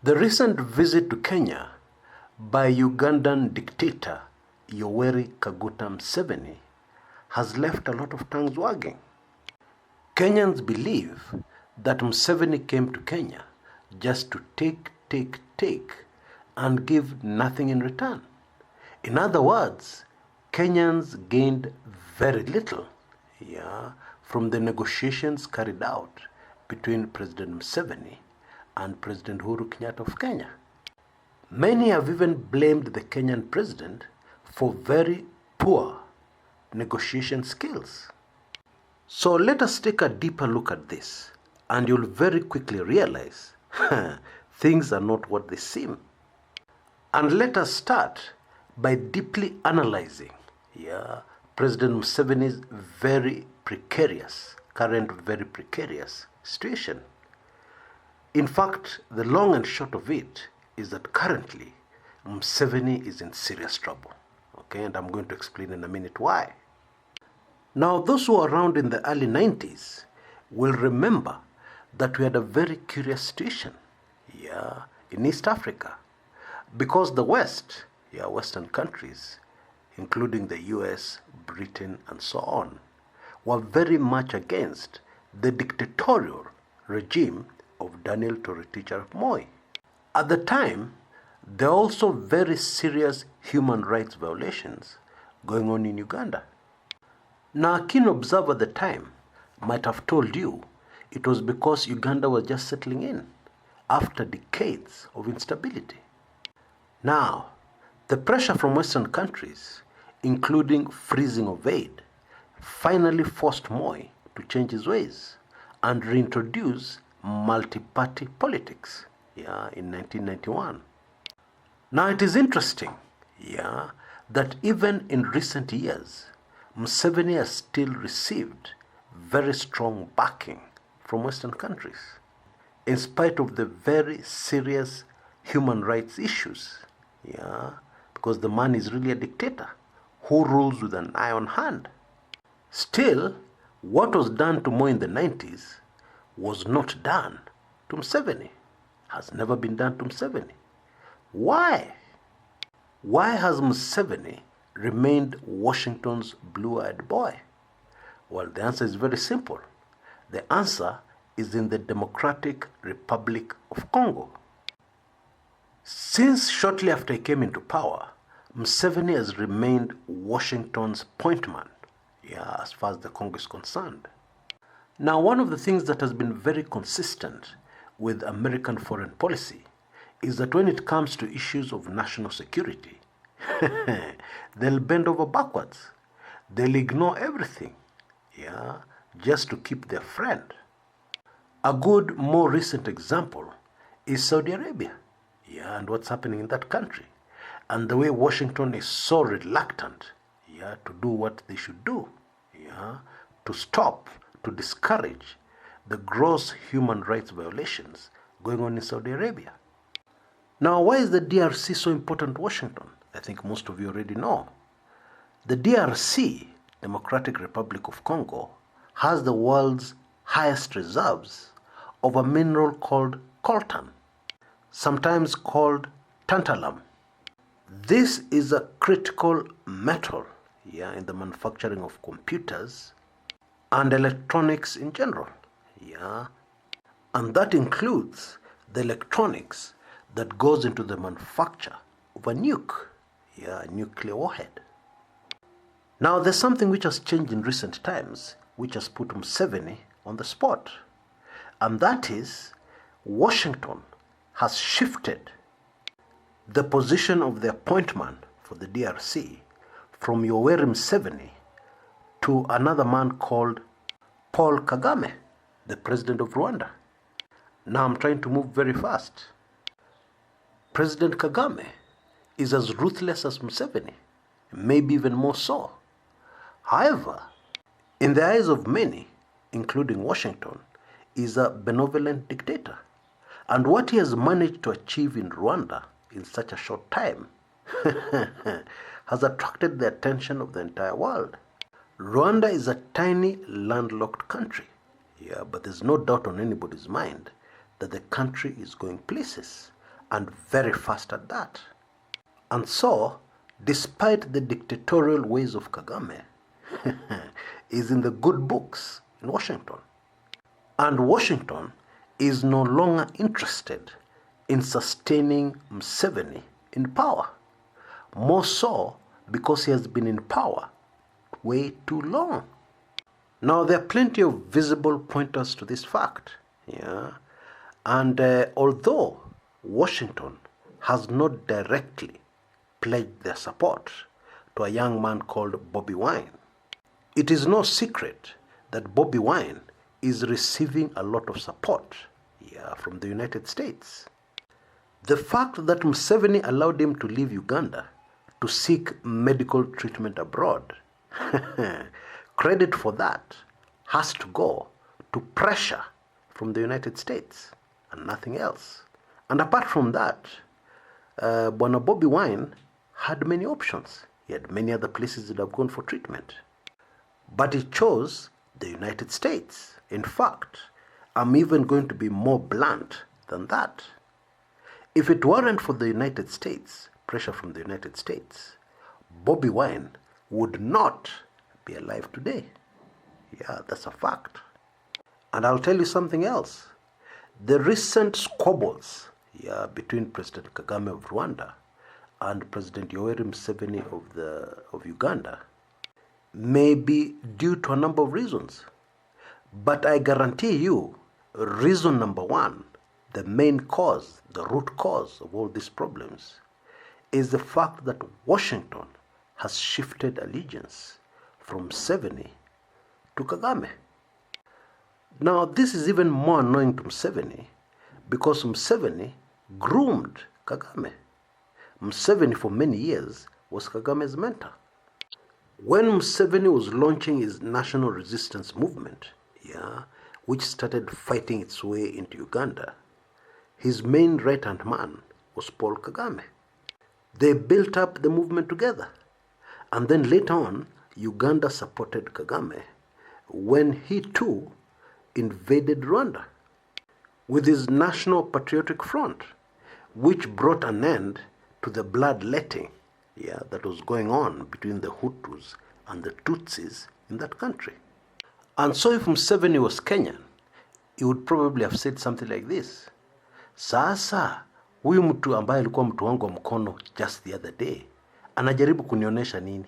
The recent visit to Kenya by Ugandan dictator Yoweri Museveni has left a lot of tongues wagging. Kenyans believe that Museveni came to Kenya just to take and give nothing in return. In other words, Kenyans gained very little from the negotiations carried out between President Museveni and President Uhuru Kenyatta of Kenya. Many have even blamed the Kenyan president for very poor negotiation skills. So let us take a deeper look at this, and you'll very quickly realize things are not what they seem. And let us start by deeply analyzing President Museveni's current very precarious situation. In fact, the long and short of it is that currently Museveni is in serious trouble. Okay, and I'm going to explain in a minute why. Now, those who were around in the early 90s will remember that we had a very curious situation in East Africa, because the West, Western countries, including the US, Britain, and so on, were very much against the dictatorial regime of Daniel Moi. At the time, there were also very serious human rights violations going on in Uganda. Now, a keen observer at the time might have told you it was because Uganda was just settling in after decades of instability. Now, the pressure from Western countries, including freezing of aid, finally forced Moi to change his ways and reintroduce multi-party politics in 1991. Now, it is interesting that even in recent years, Museveni has still received very strong backing from Western countries, in spite of the very serious human rights issues, because the man is really a dictator who rules with an iron hand. Still, what was done to Moi in the 90s was not done to Museveni, has never been done to Museveni. Why? Why has Museveni remained Washington's blue-eyed boy? Well, the answer is very simple. The answer is in the Democratic Republic of Congo. Since shortly after he came into power, Museveni has remained Washington's point man, as far as the Congo is concerned. Now, one of the things that has been very consistent with American foreign policy is that when it comes to issues of national security, they'll bend over backwards. They'll ignore everything, just to keep their friend. A good, more recent example is Saudi Arabia, and what's happening in that country, and the way Washington is so reluctant, to do what they should do, to stop, to discourage the gross human rights violations going on in Saudi Arabia. Now, why is the DRC so important to Washington? I think most of you already know. The DRC, Democratic Republic of Congo, has the world's highest reserves of a mineral called coltan, sometimes called tantalum. This is a critical metal in the manufacturing of computers and electronics in general. And that includes the electronics that goes into the manufacture of a nuke, a nuclear warhead. Now, there's something which has changed in recent times, which has put Museveni on the spot. And that is, Washington has shifted the position of the appointment for the DRC from Yoweri Museveni to another man called Paul Kagame, the president of Rwanda. Now, I'm trying to move very fast. President Kagame is as ruthless as Museveni, maybe even more so. However, in the eyes of many, including Washington, is a benevolent dictator. And what he has managed to achieve in Rwanda in such a short time has attracted the attention of the entire world. Rwanda is a tiny landlocked country, but there's no doubt on anybody's mind that the country is going places. and very fast at that. And so, despite the dictatorial ways of Kagame, is in the good books in Washington. And Washington is no longer interested in sustaining Museveni in power. More so because he has been in power way too long. Now, there are plenty of visible pointers to this fact. And although Washington has not directly pledged their support to a young man called Bobi Wine, it is no secret that Bobi Wine is receiving a lot of support from the United States. The fact that Museveni allowed him to leave Uganda to seek medical treatment abroad, credit for that has to go to pressure from the United States and nothing else. And apart from that, Bwana Bobi Wine had many options. He had many other places that have gone for treatment. But he chose the United States. In fact, I'm even going to be more blunt than that. If it weren't for the United States, pressure from the United States, Bobi Wine would not be alive today. Yeah, that's a fact. And I'll tell you something else. The recent squabbles between President Kagame of Rwanda and President Yoweri Museveni of Uganda may be due to a number of reasons. But I guarantee you, reason number one, the main cause, the root cause of all these problems, is the fact that Washington has shifted allegiance from Museveni to Kagame. Now, this is even more annoying to Museveni because Museveni groomed Kagame. Museveni for many years was Kagame's mentor. When Museveni was launching his national resistance movement, which started fighting its way into Uganda, his main right-hand man was Paul Kagame. They built up the movement together. And then later on, Uganda supported Kagame when he too invaded Rwanda with his National Patriotic Front, which brought an end to the bloodletting that was going on between the Hutus and the Tutsis in that country. And so if Museveni was Kenyan, he would probably have said something like this: sasa huyu mtu ambaye alikuwa mtu wangu wa mkono just the other day anajaribu kunionyesha nini?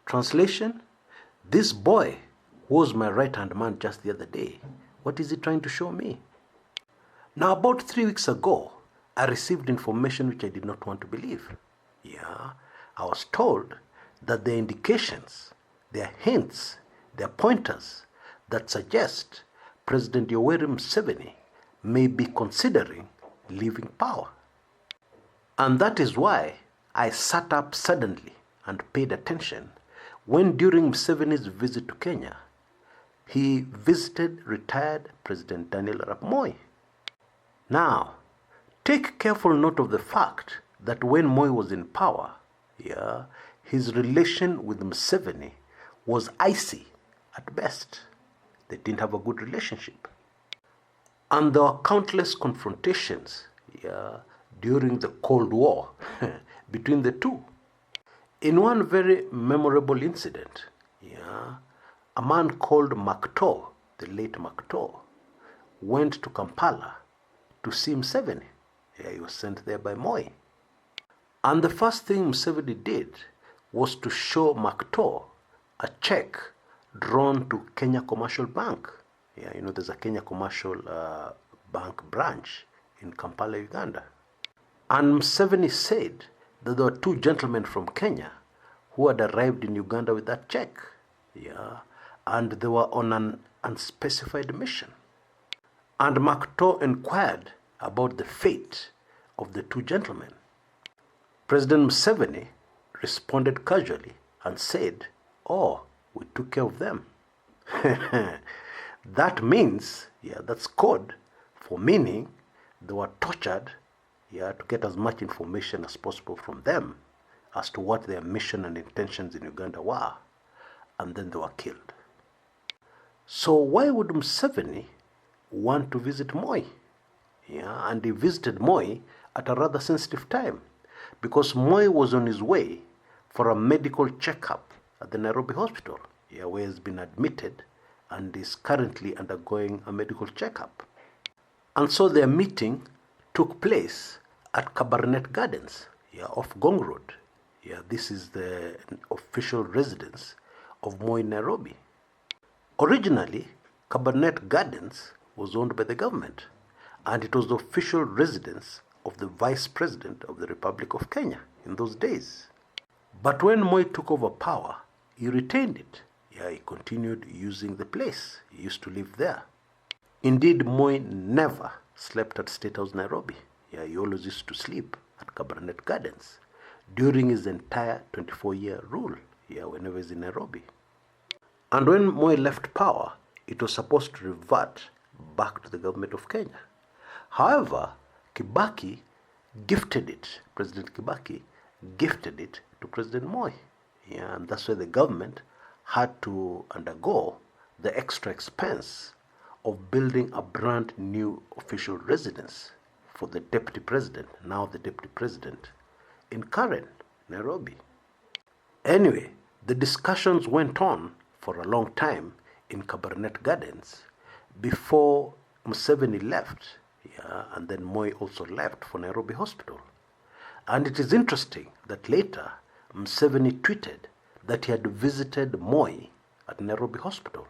Translation: this boy was my right-hand man just the other day. What is he trying to show me? Now, about 3 weeks ago, I received information which I did not want to believe. I was told that there are indications, there are hints, there are pointers that suggest President Yoweri Museveni may be considering leaving power. And that is why I sat up suddenly and paid attention when during Museveni's visit to Kenya, he visited retired President Daniel Moi. Now, take careful note of the fact that when Moi was in power, his relation with Museveni was icy at best. They didn't have a good relationship. And there were countless confrontations during the Cold War between the two. In one very memorable incident, a man called Makto, the late Makto, went to Kampala to see Museveni. He was sent there by Moi. And the first thing Museveni did was to show Makto a check drawn to Kenya Commercial Bank. There's a Kenya Commercial Bank branch in Kampala, Uganda. And Museveni said that there were two gentlemen from Kenya who had arrived in Uganda with that check. And they were on an unspecified mission. And Makto inquired about the fate of the two gentlemen. President Museveni responded casually and said, "Oh, we took care of them." That means, that's code for meaning they were tortured to get as much information as possible from them as to what their mission and intentions in Uganda were. And then they were killed. So why would Museveni want to visit Moi? And he visited Moi at a rather sensitive time because Moi was on his way for a medical checkup at the Nairobi hospital, where he has been admitted and is currently undergoing a medical checkup. And so their meeting took place at Kabarnet Gardens, off Gong Road. This is the official residence of Moi in Nairobi. Originally, Kabarnet Gardens was owned by the government, and it was the official residence of the Vice President of the Republic of Kenya in those days. But when Moi took over power, he retained it. He continued using the place. He used to live there. Indeed, Moi never slept at State House Nairobi. He always used to sleep at Kabarnet Gardens during his entire 24-year rule, whenever he's in Nairobi. And when Moi left power, it was supposed to revert back to the government of Kenya. However, President Kibaki gifted it to President Moi. And that's why the government had to undergo the extra expense of building a brand new official residence for the deputy president, now the deputy president, in Karen, Nairobi. Anyway, the discussions went on for a long time in Kabarnet Gardens before Museveni left, and then Moi also left for Nairobi Hospital. And it is interesting that later Museveni tweeted that he had visited Moi at Nairobi Hospital.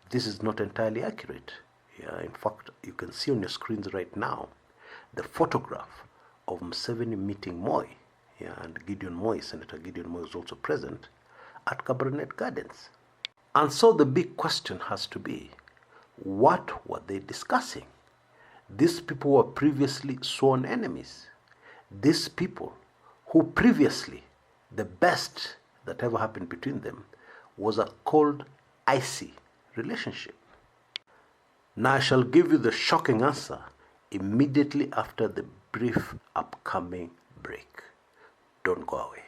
This is not entirely accurate. In fact, you can see on your screens right now the photograph of Museveni meeting Moi, and Senator Gideon Moi was also present at Kabarnet Gardens. And so the big question has to be, what were they discussing? These people were previously sworn enemies. These people who previously, the best that ever happened between them was a cold, icy relationship. Now I shall give you the shocking answer immediately after the brief upcoming break. Don't go away.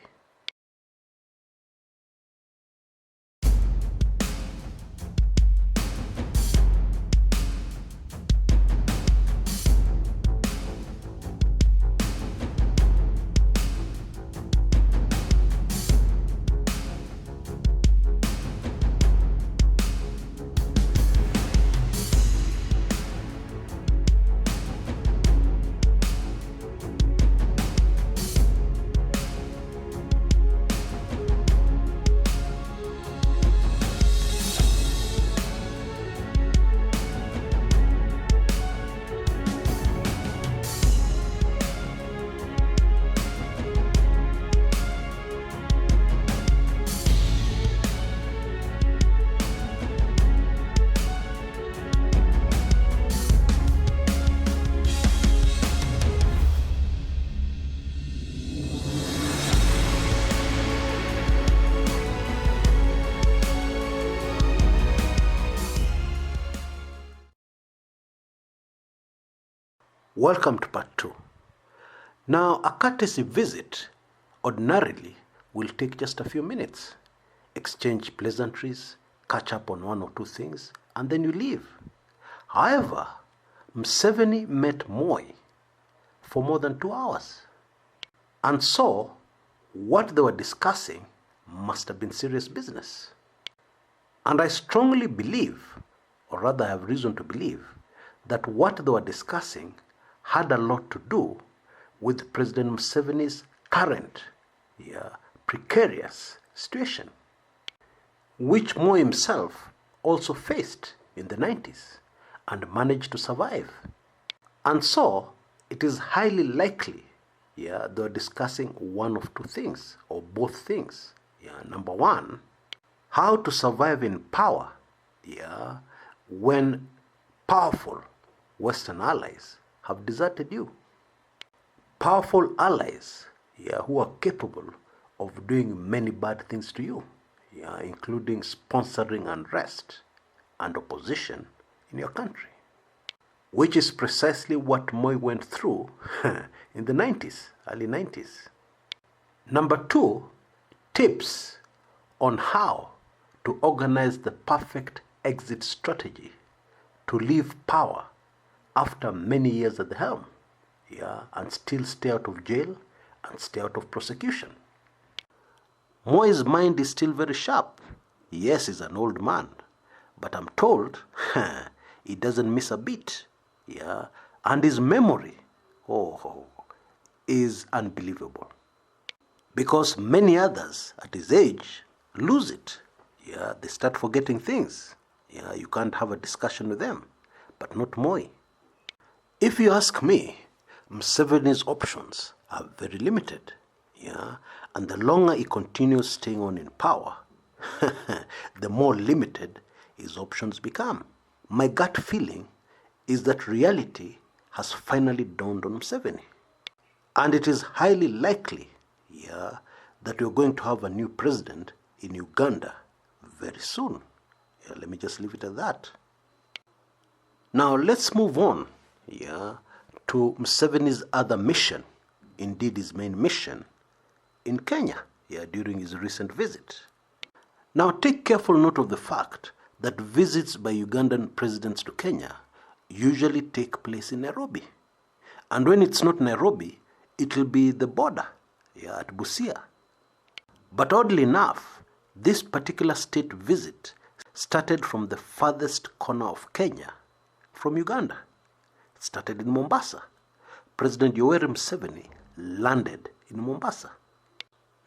Welcome to part 2. Now, a courtesy visit ordinarily will take just a few minutes. Exchange pleasantries, catch up on one or two things, and then you leave. However, Museveni met Moi for more than 2 hours. And so, what they were discussing must have been serious business. And I strongly believe, or rather I have reason to believe, that what they were discussing had a lot to do with President Museveni's current, precarious situation, which Moi himself also faced in the 90s and managed to survive. And so, it is highly likely, they're discussing one of two things, or both things. Number one, how to survive in power, when powerful Western allies have deserted you. Powerful allies, who are capable of doing many bad things to you, including sponsoring unrest and opposition in your country, which is precisely what Moi went through in the 90s, early 90s. Number two, tips on how to organize the perfect exit strategy to leave power after many years at the helm. and still stay out of jail and stay out of prosecution. Moi's mind is still very sharp. Yes, he's an old man, but I'm told he doesn't miss a beat. And his memory, is unbelievable. Because many others at his age lose it. They start forgetting things. You can't have a discussion with them, but not Moi. If you ask me, Museveni's options are very limited. And the longer he continues staying on in power, the more limited his options become. My gut feeling is that reality has finally dawned on Museveni. And it is highly likely, that we're going to have a new president in Uganda very soon. Let me just leave it at that. Now let's move on, to Museveni's other mission, indeed his main mission, in Kenya, during his recent visit. Now take careful note of the fact that visits by Ugandan presidents to Kenya usually take place in Nairobi. And when it's not Nairobi, it will be the border, at Busia. But oddly enough, this particular state visit started from the farthest corner of Kenya, from Uganda. It started in Mombasa. President Yoweri Museveni landed in Mombasa.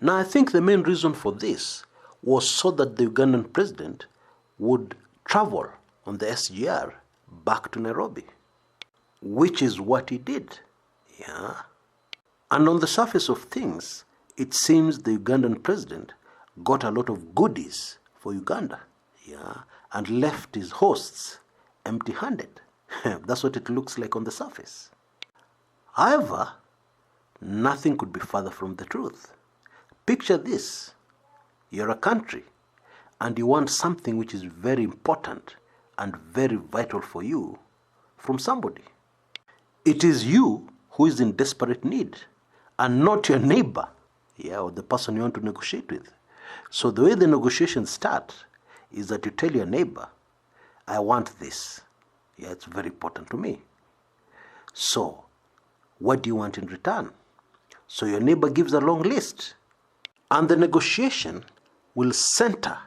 Now I think the main reason for this was so that the Ugandan president would travel on the SGR back to Nairobi, which is what he did. And on the surface of things, it seems the Ugandan president got a lot of goodies for Uganda, and left his hosts empty-handed. That's what it looks like on the surface. However, nothing could be further from the truth. Picture this. You're a country, and you want something which is very important and very vital for you from somebody. It is you who is in desperate need, and not your neighbor, or the person you want to negotiate with. So the way the negotiations start is that you tell your neighbor, I want this. It's very important to me. So, what do you want in return? So your neighbor gives a long list. And the negotiation will center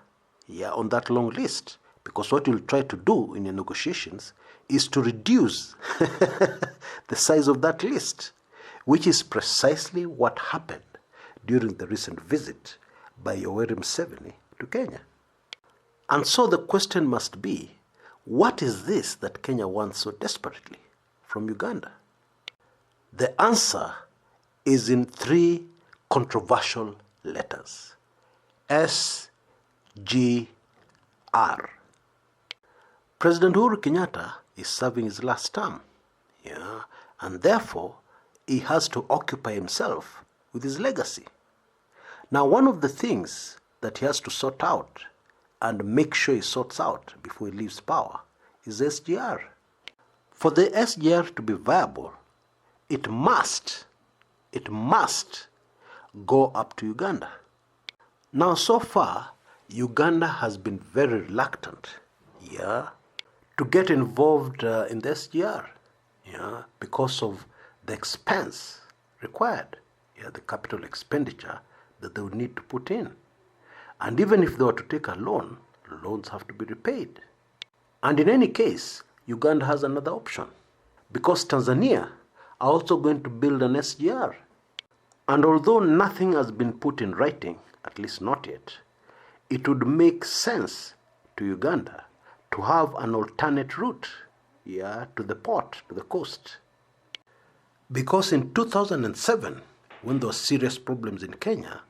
on that long list. Because what you'll try to do in your negotiations is to reduce the size of that list, which is precisely what happened during the recent visit by Yoweri Museveni to Kenya. And so the question must be, what is this that Kenya wants so desperately from Uganda? The answer is in 3 controversial letters. SGR. President Uhuru Kenyatta is serving his last term, and therefore he has to occupy himself with his legacy. Now, one of the things that he has to sort out and make sure he sorts out before he leaves power is SGR. For the SGR to be viable, it must go up to Uganda. Now, so far, Uganda has been very reluctant, to get involved in the SGR, because of the expense required, the capital expenditure that they would need to put in. And even if they were to take a loan, loans have to be repaid. And in any case, Uganda has another option, because Tanzania are also going to build an SGR. And although nothing has been put in writing, at least not yet, it would make sense to Uganda to have an alternate route, to the port, to the coast. Because in 2007, when there were serious problems in Kenya,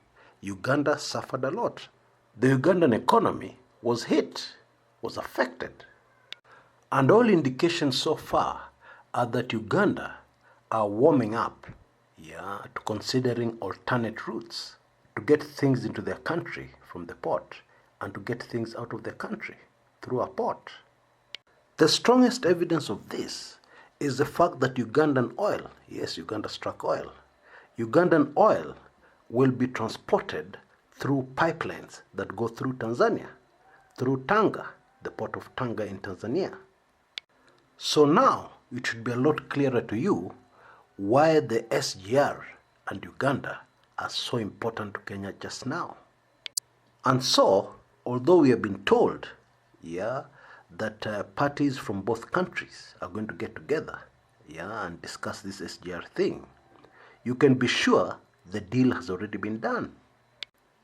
Uganda suffered a lot. The Ugandan economy was hit, was affected. And all indications so far are that Uganda are warming up, to considering alternate routes to get things into their country from the port and to get things out of their country through a port. The strongest evidence of this is the fact that Ugandan oil, yes, Uganda struck oil, Ugandan oil will be transported through pipelines that go through Tanzania, through Tanga, the port of Tanga in Tanzania. So now it should be a lot clearer to you why the SGR and Uganda are so important to Kenya just now. And so, although we have been told, that parties from both countries are going to get together, and discuss this SGR thing, you can be sure the deal has already been done.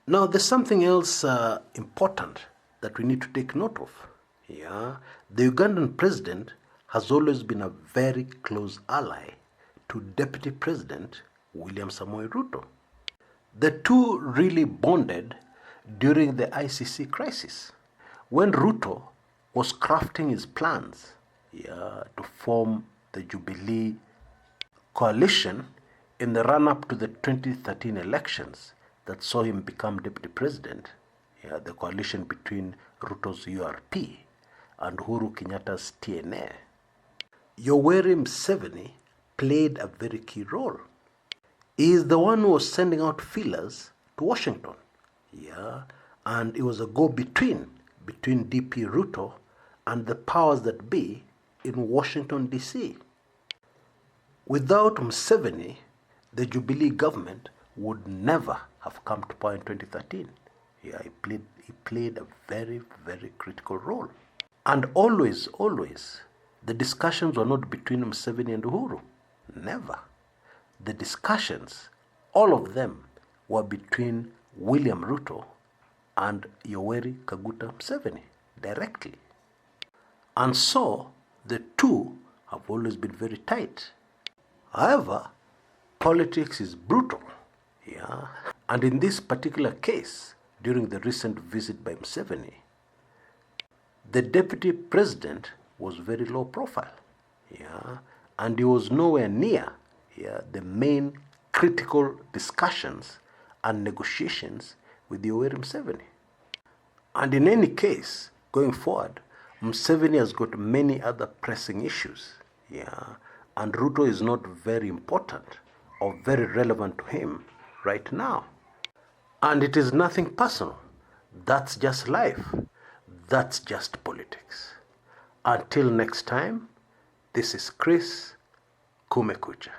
Now, there's something else important that we need to take note of. The Ugandan president has always been a very close ally to Deputy President William Samoei Ruto. The two really bonded during the ICC crisis, when Ruto was crafting his plans to form the Jubilee coalition in the run-up to the 2013 elections that saw him become deputy president, the coalition between Ruto's URP and Uhuru Kenyatta's TNA. Yoweri Museveni played a very key role. He is the one who was sending out feelers to Washington, and it was a go-between between DP Ruto and the powers that be in Washington, D.C. Without Museveni, the Jubilee government would never have come to power in 2013. He played a very, very critical role. And always, the discussions were not between Museveni and Uhuru. Never. The discussions, all of them, were between William Ruto and Yoweri Kaguta Museveni directly. And so, the two have always been very tight. However, politics is brutal, and in this particular case, during the recent visit by Museveni, the deputy president was very low profile, and he was nowhere near the main critical discussions and negotiations with Yoweri Museveni. And in any case, going forward, Museveni has got many other pressing issues, and Ruto is not very important or very relevant to him right now. And it is nothing personal. That's just life. That's just politics. Until next time, this is Chris Kumekucha.